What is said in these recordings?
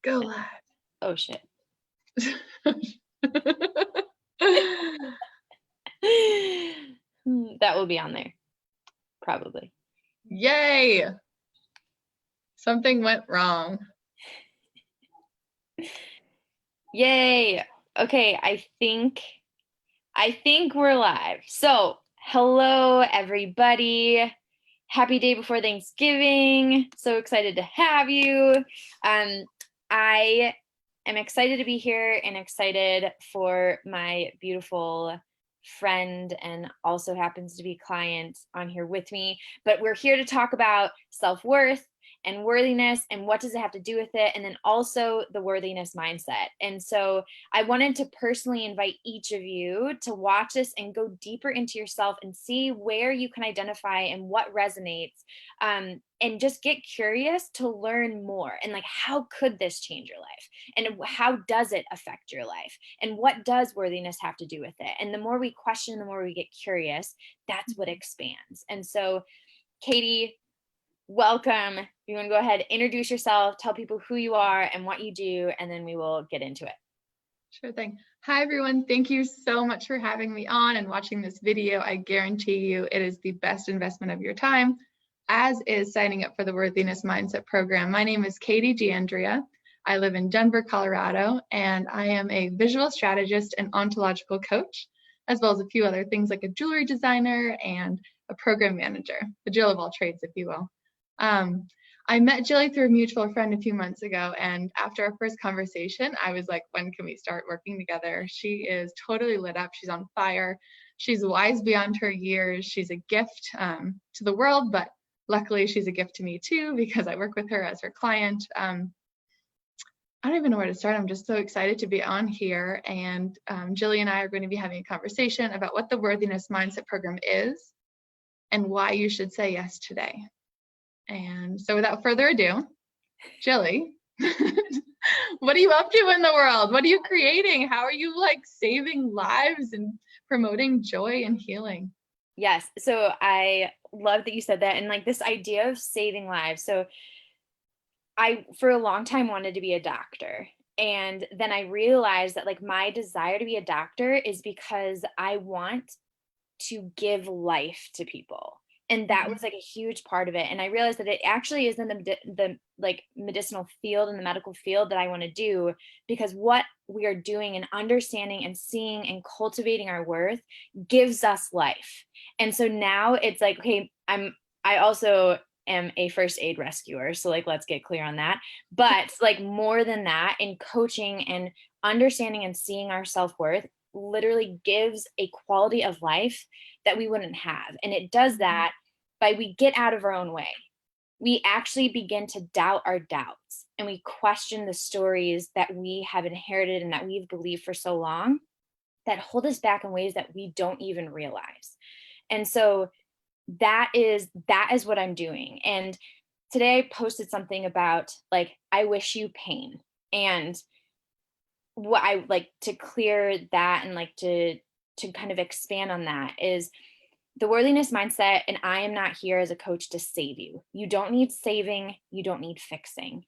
Go live. Oh shit. That will be on there. Probably. Yay. Something went wrong. Yay. Okay, I think we're live. So, hello everybody. Happy day before Thanksgiving. So excited to have you. I am excited to be here and excited for my beautiful friend and also happens to be client on here with me. But we're here to talk about self-worth and worthiness and what does it have to do with it, and then also the worthiness mindset. And so I wanted to personally invite each of you to watch this and go deeper into yourself and see where you can identify and what resonates, and just get curious to learn more. And like, how could this change your life? And how does it affect your life? And what does worthiness have to do with it? And the more we question, the more we get curious, that's what expands. And so, Katie, welcome. You want to go ahead, introduce yourself, tell people who you are and what you do, and then we will get into it. Sure thing. Hi, everyone. Thank you so much for having me on and watching this video. I guarantee you it is the best investment of your time, as is signing up for the Worthiness Mindset Program. My name is Katie D'Andrea. I live in Denver, Colorado, and I am a visual strategist and ontological coach, as well as a few other things like a jewelry designer and a program manager, the Jill of all trades, if you will. I met Jilly through a mutual friend a few months ago, and after our first conversation, I was like, when can we start working together? She is totally lit up. She's on fire. She's wise beyond her years. She's a gift to the world, but luckily she's a gift to me too, because I work with her as her client. I don't even know where to start. I'm just so excited to be on here, and Jilly and I are going to be having a conversation about what the Worthiness Mindset Program is and why you should say yes today. And so without further ado, Jilly, what are you up to in the world? What are you creating? How are you like saving lives and promoting joy and healing? Yes. So I love that you said that. And like this idea of saving lives. So I, for a long time, wanted to be a doctor. And then I realized that like my desire to be a doctor is because I want to give life to people. And that was like a huge part of it. And I realized that it actually is in the like medicinal field and the medical field that I want to do, because what we are doing and understanding and seeing and cultivating our worth gives us life. And so now it's like, okay, I also am a first aid rescuer. So like, let's get clear on that. But like more than that, in coaching and understanding and seeing our self-worth literally gives a quality of life that we wouldn't have. And it does that by we get out of our own way. We actually begin to doubt our doubts and we question the stories that we have inherited and that we've believed for so long that hold us back in ways that we don't even realize. And so that is what I'm doing. And today I posted something about like, I wish you pain. And what I like to clear that and like to kind of expand on that is the worthiness mindset. And I am not here as a coach to save you. You don't need saving. You don't need fixing.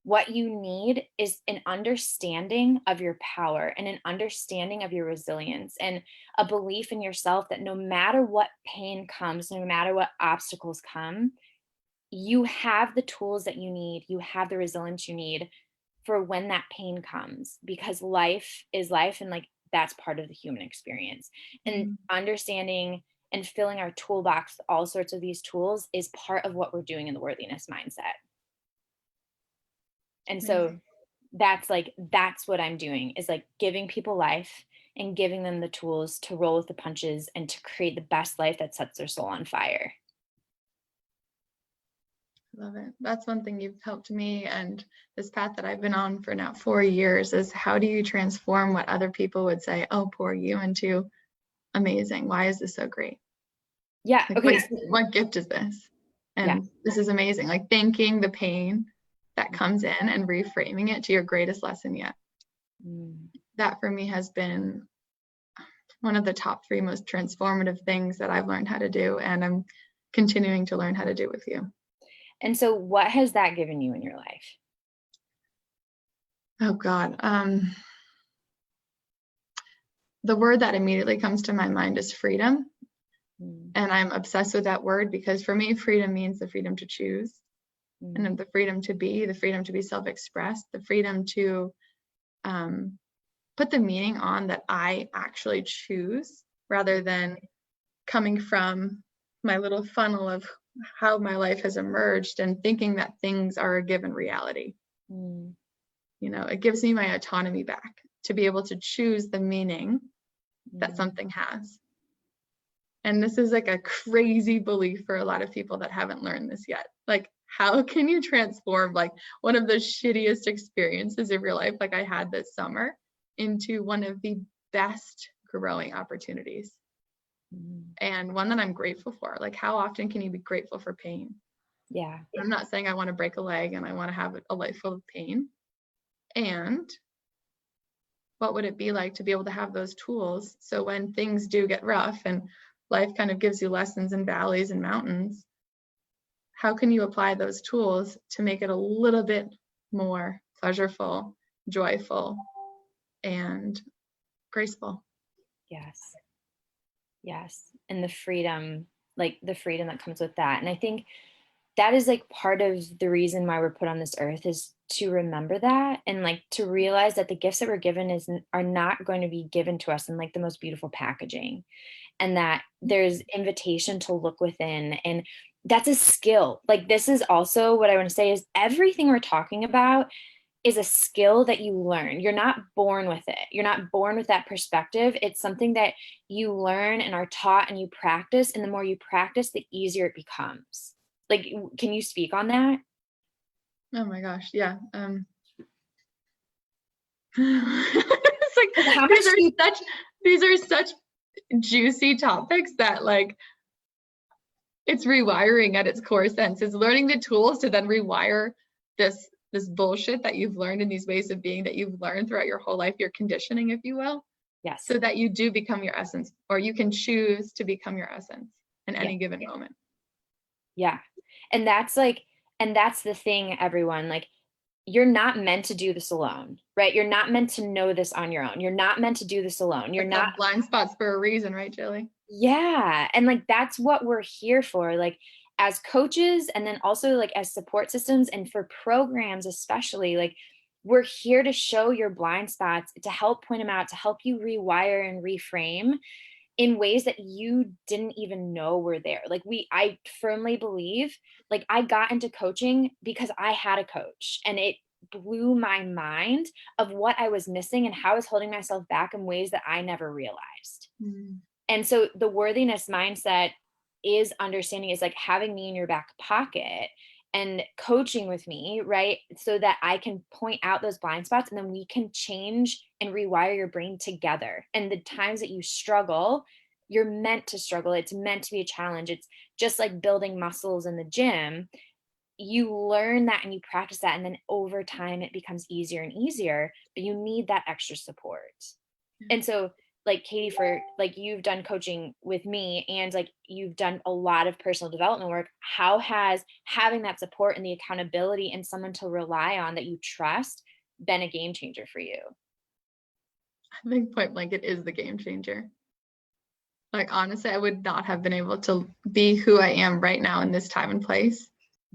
What you need is an understanding of your power and an understanding of your resilience and a belief in yourself that no matter what pain comes, no matter what obstacles come, you have the tools that you need. You have the resilience you need for when that pain comes, because life is life. And like, that's part of the human experience. And understanding and filling our toolbox, all sorts of these tools, is part of what we're doing in the worthiness mindset. And so that's what I'm doing, is like giving people life and giving them the tools to roll with the punches and to create the best life that sets their soul on fire. Love it. That's one thing you've helped me, and this path that I've been on for now 4 years, is how do you transform what other people would say, oh, poor you, into amazing. Why is this so great? Yeah. Like, okay. what gift is this? And this is amazing. Like thanking the pain that comes in and reframing it to your greatest lesson yet. That for me has been one of the top 3 most transformative things that I've learned how to do, and I'm continuing to learn how to do with you. And so what has that given you in your life? Oh God. The word that immediately comes to my mind is freedom. And I'm obsessed with that word because for me, freedom means the freedom to choose and the freedom to be self-expressed, the freedom to put the meaning on that I actually choose rather than coming from my little funnel of how my life has emerged and thinking that things are a given reality. You know, it gives me my autonomy back to be able to choose the meaning that something has. And this is like a crazy belief for a lot of people that haven't learned this yet. Like, how can you transform like one of the shittiest experiences of your life, like I had this summer, into one of the best growing opportunities? And one that I'm grateful for. Like, how often can you be grateful for pain? Yeah. I'm not saying I want to break a leg and I want to have a life full of pain. And what would it be like to be able to have those tools so when things do get rough and life kind of gives you lessons in valleys and mountains, how can you apply those tools to make it a little bit more pleasurable, joyful, and graceful? Yes. And the freedom that comes with that. And I think that is like part of the reason why we're put on this earth, is to remember that and like to realize that the gifts that we're given are not going to be given to us in like the most beautiful packaging, and that there's invitation to look within. And that's a skill. Like, this is also what I want to say is everything we're talking about is a skill that you learn. You're not born with it. You're not born with that perspective. It's something that you learn and are taught and you practice. And the more you practice, the easier it becomes. Like, can you speak on that? Oh my gosh, yeah. It's like How much these are such juicy topics that like it's rewiring at its core sense. It's learning the tools to then rewire this bullshit that you've learned in these ways of being that you've learned throughout your whole life, your conditioning, if you will. Yes. So that you do become your essence, or you can choose to become your essence in any given moment. Yeah. And that's the thing, everyone. Like, you're not meant to do this alone, right? You're not meant to know this on your own. You're not meant to do this alone. You're not blind spots for a reason, right, Jilly? Yeah. And like, that's what we're here for. Like, as coaches, and then also like as support systems and for programs, especially, like, we're here to show your blind spots, to help point them out, to help you rewire and reframe in ways that you didn't even know were there. Like, I firmly believe, like, I got into coaching because I had a coach, and it blew my mind of what I was missing and how I was holding myself back in ways that I never realized. And so the worthiness mindset is understanding, is like having me in your back pocket and coaching with me, right? So that I can point out those blind spots, and then we can change and rewire your brain together. And the times that you struggle, you're meant to struggle. It's meant to be a challenge. It's just like building muscles in the gym. You learn that and you practice that. And then over time, it becomes easier and easier, but you need that extra support. And so, like, Katie, for like, you've done coaching with me and like you've done a lot of personal development work. How has having that support and the accountability and someone to rely on that you trust been a game changer for you? I think point blank, it is the game changer. Like, honestly, I would not have been able to be who I am right now in this time and place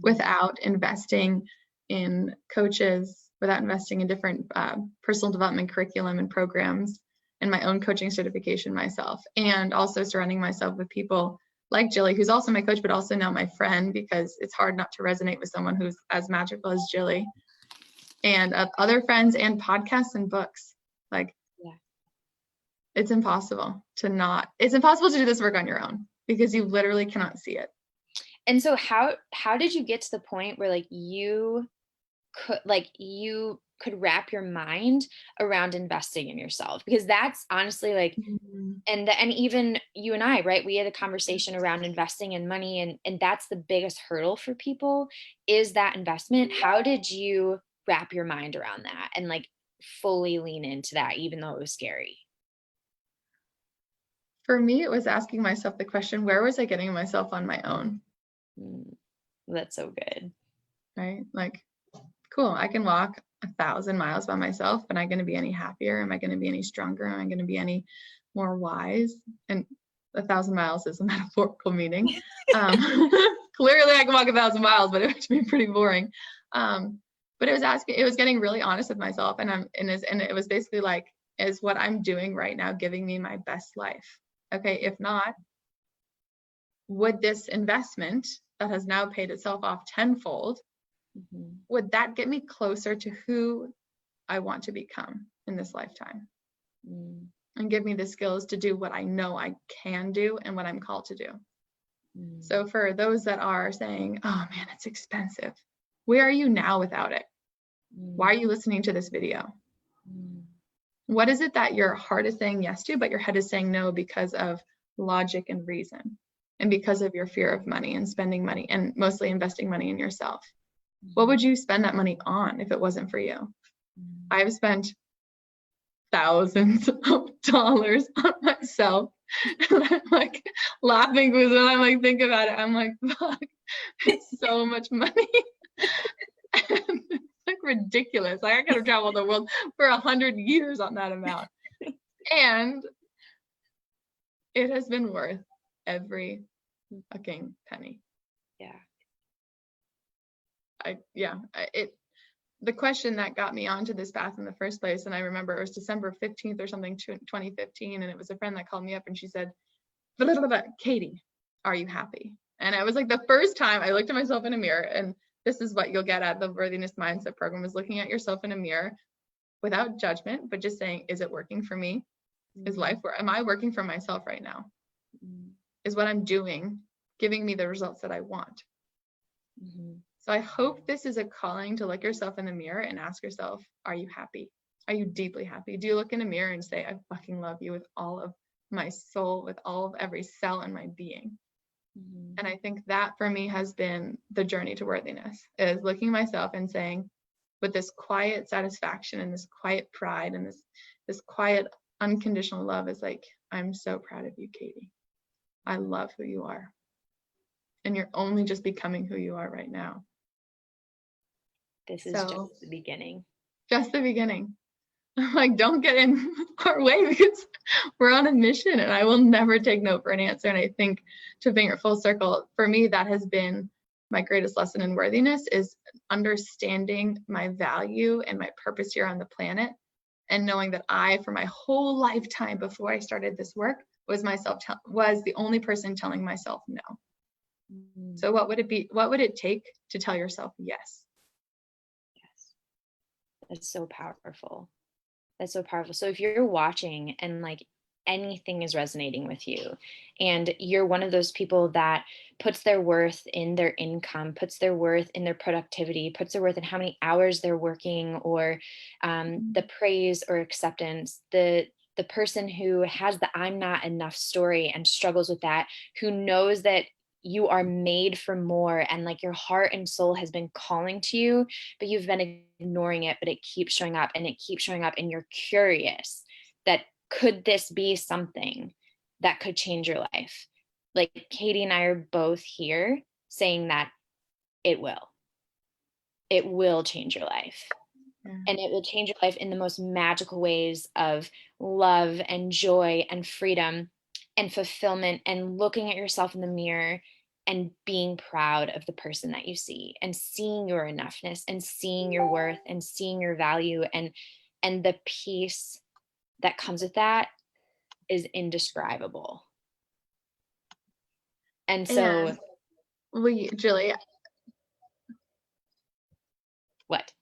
without investing in coaches, without investing in different personal development curriculum and programs, and my own coaching certification myself, and also surrounding myself with people like Jilly, who's also my coach, but also now my friend, because it's hard not to resonate with someone who's as magical as Jilly, and other friends and podcasts and books. Like, it's impossible to do this work on your own because you literally cannot see it. And so how did you get to the point where like you could wrap your mind around investing in yourself? Because that's honestly like, and even you and I, right? We had a conversation around investing in money, and that's the biggest hurdle for people, is that investment. How did you wrap your mind around that and like fully lean into that, even though it was scary? For me, it was asking myself the question, where was I getting myself on my own? That's so good. Right? Like, cool, I can walk. 1,000 miles by myself, am I going to be any happier? Am I going to be any stronger? Am I going to be any more wise? And 1,000 miles is a metaphorical meaning. Clearly I can walk 1,000 miles, but it would be pretty boring. But it was getting really honest with myself. And it was basically like, is what I'm doing right now giving me my best life? Okay. If not, would this investment that has now paid itself off tenfold, would that get me closer to who I want to become in this lifetime? And give me the skills to do what I know I can do and what I'm called to do. So for those that are saying, oh man, it's expensive, where are you now without it? Why are you listening to this video? What is it that your heart is saying yes to, but your head is saying no because of logic and reason, and because of your fear of money and spending money, and mostly investing money in yourself? What would you spend that money on if it wasn't for you? I've spent thousands of dollars on myself. And I'm like laughing because when I like think about it, I'm like, fuck, it's so much money. And it's like ridiculous. Like I could have traveled the world for 100 years on that amount. And it has been worth every fucking penny. The question that got me onto this path in the first place, and I remember it was December 15th or something, 2015, and it was a friend that called me up and she said, Katie, are you happy? And I was like, the first time I looked at myself in a mirror, and this is what you'll get at the Worthiness Mindset Program, is looking at yourself in a mirror without judgment, but just saying, is it working for me? Is life, am I working for myself right now? Is what I'm doing giving me the results that I want? So I hope this is a calling to look yourself in the mirror and ask yourself, are you happy? Are you deeply happy? Do you look in a mirror and say, I fucking love you with all of my soul, with all of every cell in my being? And I think that for me has been the journey to worthiness, is looking myself and saying, with this quiet satisfaction and this quiet pride and this quiet unconditional love, is like, I'm so proud of you, Katie. I love who you are. And you're only just becoming who you are right now. This is just the beginning. Just the beginning. Like, don't get in our way, because we're on a mission, and I will never take no for an answer. And I think, to bring it full circle, for me, that has been my greatest lesson in worthiness, is understanding my value and my purpose here on the planet, and knowing that I, for my whole lifetime before I started this work, was the only person telling myself no. So what would it take to tell yourself yes? That's so powerful. That's so powerful. So if you're watching and like anything is resonating with you, and you're one of those people that puts their worth in their income, puts their worth in their productivity, puts their worth in how many hours they're working, or the praise or acceptance, the person who has the I'm not enough story and struggles with that, who knows that you are made for more, and like your heart and soul has been calling to you, but you've been ignoring it, but it keeps showing up and it keeps showing up, and you're curious that could this be something that could change your life? Like Katie and I are both here saying that it will change your life. And it will change your life in the most magical ways of love and joy and freedom and fulfillment, and looking at yourself in the mirror and being proud of the person that you see, and seeing your enoughness and seeing your worth and seeing your value, and the peace that comes with that is indescribable. And so Julie, what?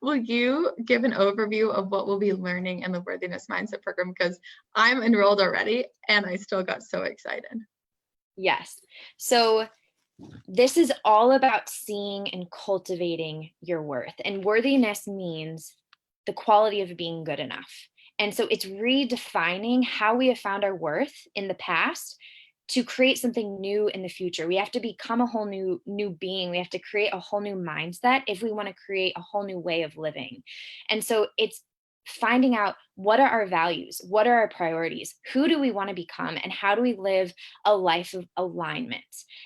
Will you give an overview of what we'll be learning in the Worthiness Mindset Program? Because I'm enrolled already and I still got so excited. Yes. So this is all about seeing and cultivating your worth. And worthiness means the quality of being good enough. And so it's redefining how we have found our worth in the past to create something new in the future. We have to become a whole new being. We have to create a whole new mindset if we want to create a whole new way of living. And so it's finding out what are our values, what are our priorities, who do we want to become, and how do we live a life of alignment.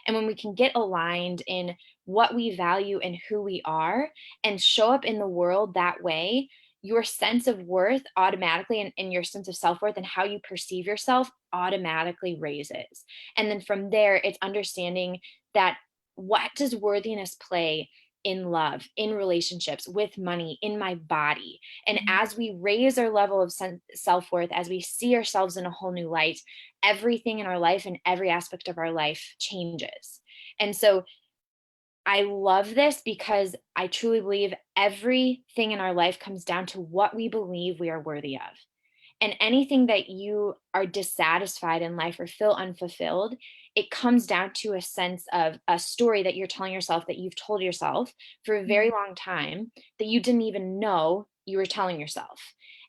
And when we can get aligned in what we value and who we are and show up in the world that way, your sense of worth automatically, and your sense of self-worth and how you perceive yourself automatically raises. And then from there, it's understanding that what does worthiness play in love, in relationships, with money, in my body. And as we raise our level of self-worth, as we see ourselves in a whole new light, everything in our life and every aspect of our life changes. And so I love this because I truly believe everything in our life comes down to what we believe we are worthy of. And anything that you are dissatisfied in life or feel unfulfilled, it comes down to a sense of a story that you're telling yourself, that you've told yourself for a very long time, that you didn't even know you were telling yourself.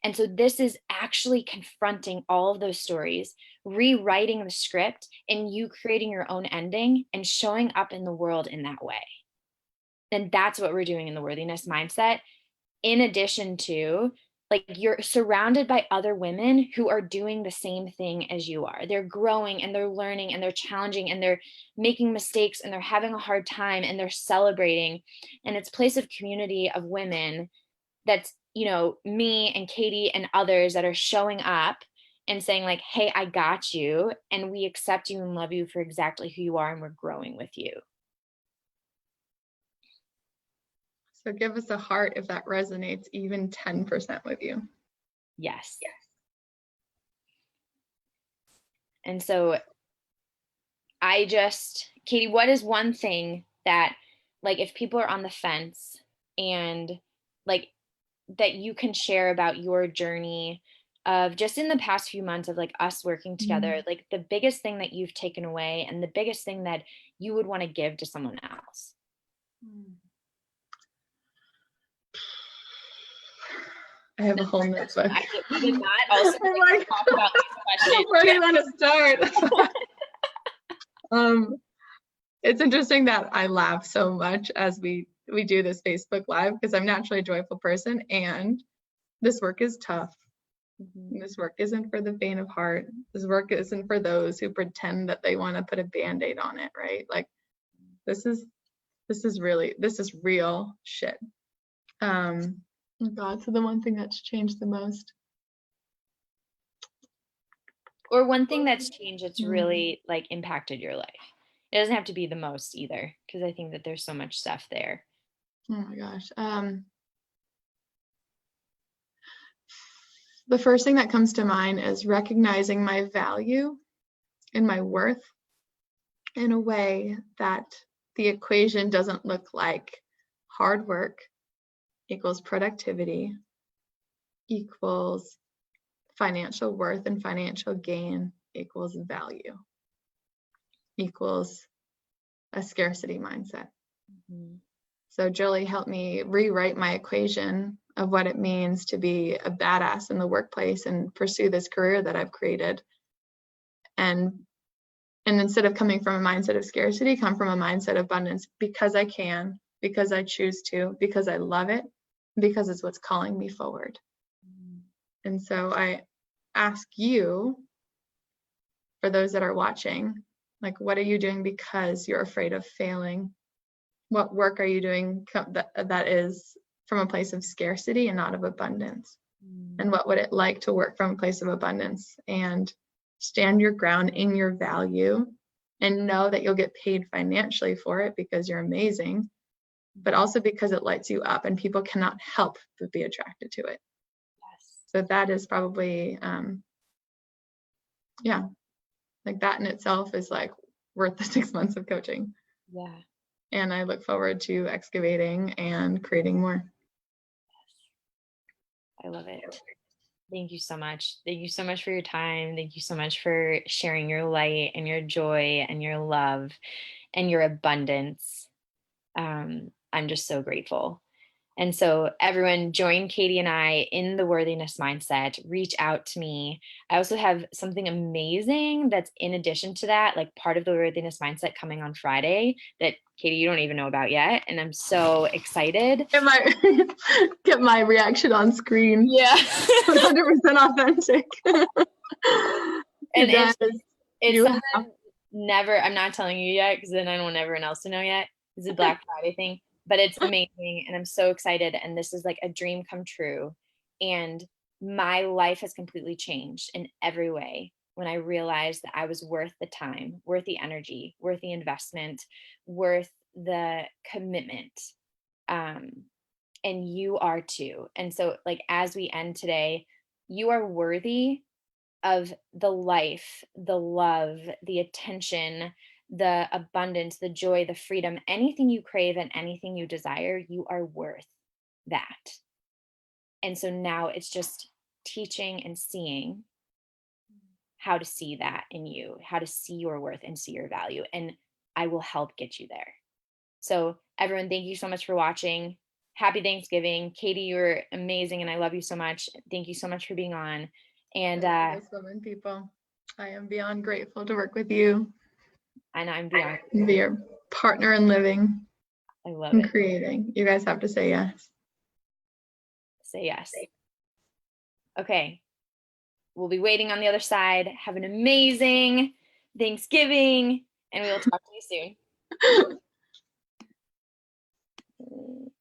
And so this is actually confronting all of those stories, rewriting the script, and you creating your own ending and showing up in the world in that way. And that's what we're doing in the worthiness mindset. In addition to, like, you're surrounded by other women who are doing the same thing as you are. They're growing and they're learning and they're challenging and they're making mistakes and they're having a hard time and they're celebrating. And it's a place of community of women that's, me and Katie and others that are showing up and saying like, hey, I got you. And we accept you and love you for exactly who you are. And we're growing with you. So give us a heart if that resonates even 10% with you. Yes. And so Katie, what is one thing that, like, if people are on the fence and like that you can share about your journey of just in the past few months of like us working together, like the biggest thing that you've taken away and the biggest thing that you would want to give to someone else? I have a whole notebook. We did not also talk about these questions. Where do you want to start? It's interesting that I laugh so much as we do this Facebook Live because I'm naturally a joyful person, and this work is tough. This work isn't for the faint of heart. This work isn't for those who pretend that they want to put a Band-Aid on it, right? Like this is real shit. God, so the one thing that's changed the most. Or one thing that's changed that's really like impacted your life. It doesn't have to be the most either, because I think that there's so much stuff there. Oh my gosh. The first thing that comes to mind is recognizing my value and my worth in a way that the equation doesn't look like hard work equals productivity equals financial worth and financial gain equals value equals a scarcity mindset. So Jolie helped me rewrite my equation of what it means to be a badass in the workplace and pursue this career that I've created. And instead of coming from a mindset of scarcity, come from a mindset of abundance, because I can, because I choose to, because I love it, because it's what's calling me forward. And so I ask you, for those that are watching, like, what are you doing because you're afraid of failing? What work are you doing that is from a place of scarcity and not of abundance? And what would it like to work from a place of abundance and stand your ground in your value and know that you'll get paid financially for it because you're amazing, but also because it lights you up and people cannot help but be attracted to it. Yes. So that is probably, like that in itself is like worth the 6 months of coaching. Yeah. And I look forward to excavating and creating more. I love it. Thank you so much. Thank you so much for your time. Thank you so much for sharing your light and your joy and your love and your abundance. I'm just so grateful. And so everyone join Katie and I in the worthiness mindset, reach out to me. I also have something amazing that's in addition to that, like part of the worthiness mindset coming on Friday that Katie, you don't even know about yet. And I'm so excited. Get my reaction on screen. Yeah. 100% authentic. And it's something have. I'm not telling you yet because then I don't want everyone else to know yet. It's a Black Friday thing, but it's amazing and I'm so excited. And this is like a dream come true. And my life has completely changed in every way when I realized that I was worth the time, worth the energy, worth the investment, worth the commitment. And you are too. And so, like, as we end today, you are worthy of the life, the love, the attention, the abundance, the joy, the freedom, anything you crave and anything you desire, you are worth that. And so now it's just teaching and seeing how to see that in you, how to see your worth and see your value. And I will help get you there. So, everyone, thank you so much for watching. Happy Thanksgiving. Katie, you're amazing and I love you so much. Thank you so much for being on. And People, I am beyond grateful to work with you. And I'm beyond. Be your partner in living. I love and it. Creating. You guys have to say yes. Say yes. Okay. We'll be waiting on the other side. Have an amazing Thanksgiving, and we will talk to you soon.